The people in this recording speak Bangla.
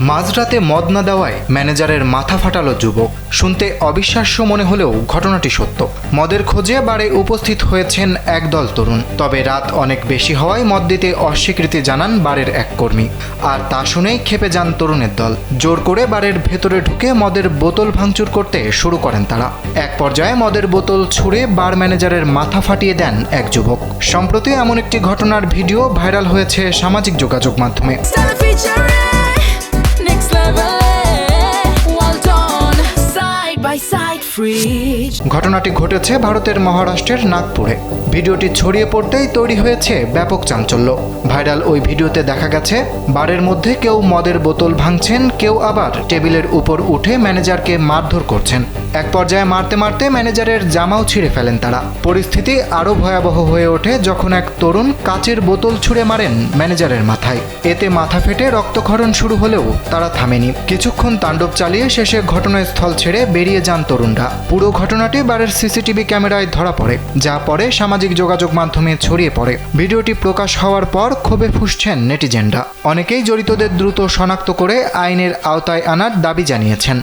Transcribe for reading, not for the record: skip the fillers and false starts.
মাঝরাতে মদ না দেওয়ায় ম্যানেজারের মাথা ফাটালো যুবক। শুনতে অবিশ্বাস্য মনে হলেও ঘটনাটি সত্য। মদের খোঁজে বারে উপস্থিত হয়েছেন একদল তরুণ। তবে রাত অনেক বেশি হওয়ায় মদ দিতে অস্বীকৃতি জানান বারের এক কর্মী। আর তা শুনেই ক্ষেপে যান তরুণের দল। জোর করে বারের ভেতরে ঢুকে মদের বোতল ভাঙচুর করতে শুরু করেন তারা। এক পর্যায়ে মদের বোতল ছুঁড়ে বার ম্যানেজারের মাথা ফাটিয়ে দেন এক যুবক। সম্প্রতি এমন একটি ঘটনার ভিডিও ভাইরাল হয়েছে সামাজিক যোগাযোগ মাধ্যমে। ঘটনাটি ঘটেছে ভারতের মহারাষ্ট্রের নাগপুরে। ভিডিওটি ছড়িয়ে পড়তেই তৈরি হয়েছে ব্যাপক চাঞ্চল্য। ভাইরাল ওই ভিডিওতে দেখা গেছে বারের মধ্যে কেউ মদের বোতল ভাঙছেন, কেউ আবার টেবিলের উপর উঠে ম্যানেজারকে মারধর করছেন। এক পর্যায়ে মারতে মারতে ম্যানেজারের জামাও ছিঁড়ে ফেলেন তারা। পরিস্থিতি আরও ভয়াবহ হয়ে ওঠে যখন এক তরুণ কাচের বোতল ছুঁড়ে মারেন ম্যানেজারের মাথায়। এতে মাথা ফেটে রক্তক্ষরণ শুরু হলেও তারা থামেনি। কিছুক্ষণ তাণ্ডব চালিয়ে শেষে ঘটনাস্থল ছেড়ে বেরিয়ে যান তরুণরা। পুরো ঘটনাটি বারের সিসিটিভি ক্যামেরায় ধরা পড়ে, যা পরে সামাজিক যোগাযোগ মাধ্যমে ছড়িয়ে পড়ে। ভিডিওটি প্রকাশ হওয়ার পর ক্ষোভে ফুঁসছেন নেটিজেনরা। অনেকেই জড়িতদের দ্রুত শনাক্ত করে আইনের আওতায় আনার দাবি জানিয়েছেন।